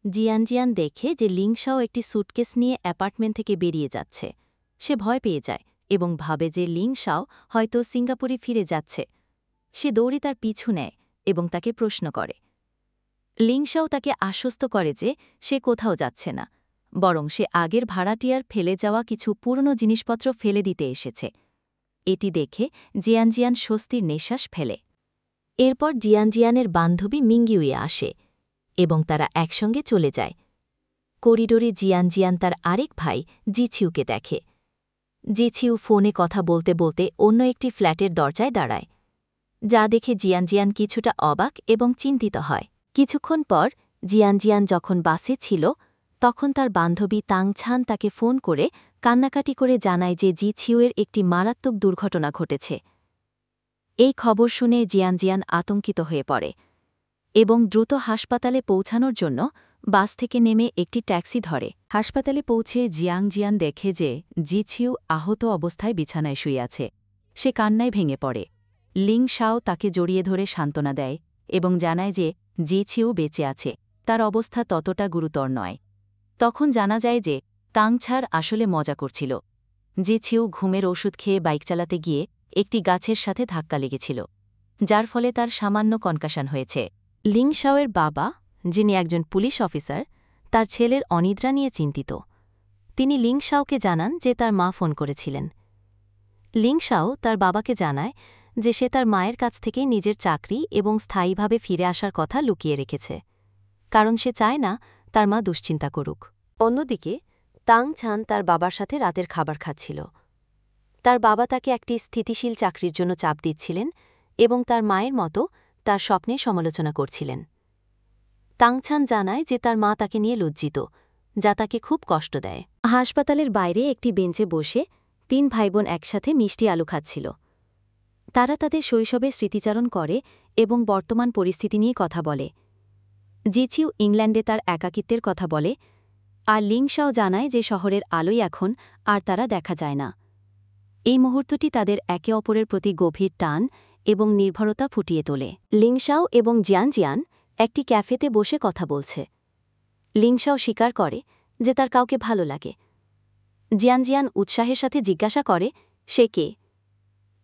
জিয়ান জিয়ান দেখে যে লিংশাও একটি স্যুটকেস নিয়ে অ্যাপার্টমেন্ট থেকে বেরিয়ে যাচ্ছে। সে ভয় পেয়ে যায় এবং ভাবে যে লিংশাও হয়তো সিঙ্গাপুরে ফিরে যাচ্ছে। সে দৌড়ে তার পিছু নেয় এবং তাকে প্রশ্ন করে। লিংশাও তাকে আশ্বস্ত করে যে সে কোথাও যাচ্ছে না, বরং সে আগের ভাড়াটিয়ার ফেলে যাওয়া কিছু পুরনো জিনিসপত্র ফেলে দিতে এসেছে। এটি দেখে জিয়ান জিয়ান স্বস্তির নিঃশ্বাস ফেলে। এরপর জিয়ান জিয়ানের বান্ধবী মিঙ্গিউয়ে আসে এবং তারা একসঙ্গে চলে যায়। করিডোরে জিয়ান জিয়ান তার আরেক ভাই জিছিউকে দেখে। জিছিউ ফোনে কথা বলতে বলতে অন্য একটি ফ্ল্যাটের দরজায় দাঁড়ায়, যা দেখে জিয়ান জিয়ান কিছুটা অবাক এবং চিন্তিত হয়। কিছুক্ষণ পর জিয়ান জিয়ান যখন বাসে ছিল, তখন তার বান্ধবী তাংছান তাকে ফোন করে কান্নাকাটি করে জানায় যে জিছিউয়ের একটি মারাত্মক দুর্ঘটনা ঘটেছে। এই খবর শুনে জিয়ান জিয়ান আতঙ্কিত হয়ে পড়ে এবং দ্রুত হাসপাতালে পৌঁছানোর জন্য বাস থেকে নেমে একটি ট্যাক্সি ধরে। হাসপাতালে পৌঁছে জিয়াং জিয়ান দেখে যে জিছিউ আহত অবস্থায় বিছানায় শুয়ে আছে। সে কান্নায় ভেঙে পড়ে। লিংশাও তাকে জড়িয়ে ধরে সান্ত্বনা দেয় এবং জানায় যে জিছিউ বেঁচে আছে, তার অবস্থা ততটা গুরুতর নয়। তখন জানা যায় যে তাংছার আসলে মজা করছিল। জিছিউ ঘুমের ওষুধ খেয়ে বাইক চালাতে গিয়ে একটি গাছের সাথে ধাক্কা লেগেছিল, যার ফলে তার সামান্য কনকাশন হয়েছে। লিংশাওয়ের বাবা, যিনি একজন পুলিশ অফিসার, তার ছেলের অনিদ্রা নিয়ে চিন্তিত। তিনি লিংশাওকে জানান যে তার মা ফোন করেছিলেন। লিংশাও তার বাবাকে জানায় যে সে তার মায়ের কাছ থেকেই নিজের চাকরি এবং স্থায়ীভাবে ফিরে আসার কথা লুকিয়ে রেখেছে, কারণ সে চায় না তার মা দুশ্চিন্তা করুক। অন্যদিকে তাংছান তার বাবার সাথে রাতের খাবার খাচ্ছিল। তার বাবা তাকে একটি স্থিতিশীল চাকরির জন্য চাপ দিচ্ছিলেন এবং তার মায়ের মতো তার স্বপ্নে সমালোচনা করছিলেন। তাংছান জানায় যে তার মা তাকে নিয়ে লজ্জিত, যা তাকে খুব কষ্ট দেয়। হাসপাতালের বাইরে একটি বেঞ্চে বসে 3 ভাইবোন একসাথে মিষ্টি আলু খাচ্ছিল। তারা তাদের শৈশবের স্মৃতিচারণ করে এবং বর্তমান পরিস্থিতি নিয়ে কথা বলে। জিছিউ ইংল্যান্ডে তার একাকিত্বের কথা বলে, আর লিংশাও জানায় যে শহরের আলোই এখন আর তারা দেখা যায় না। এই মুহূর্তটি তাদের একে অপরের প্রতি গভীর টান এবং নির্ভরতা ফুটিয়ে তোলে। লিংশাও এবং জিয়ান জিয়ান একটি ক্যাফেতে বসে কথা বলছে। লিংশাও স্বীকার করে যে তার কাউকে ভালো লাগে। জিয়ান জিয়ান উৎসাহের সাথে জিজ্ঞাসা করে সে কে,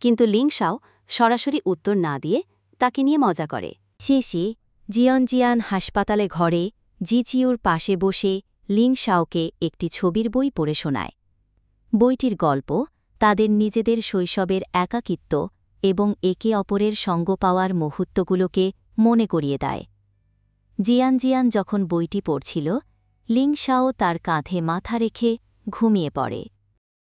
কিন্তু লিংশাও সরাসরি উত্তর না দিয়ে তাকে নিয়ে মজা করে। শেষে জিয়ান জিয়ান হাসপাতালে ঘরে জিছিউর পাশে বসে লিংশাওকে একটি ছবির বই পড়ে শোনায়। বইটির গল্প তাদের নিজেদের শৈশবের একাকিত্ব এবং একে অপরের সঙ্গ পাওয়ার মুহূর্তগুলোকে মনে করিয়ে দেয়। জিয়ান জিয়ান যখন বইটি পড়ছিল, লিংশাও তার কাঁধে মাথা রেখে ঘুমিয়ে পড়ে।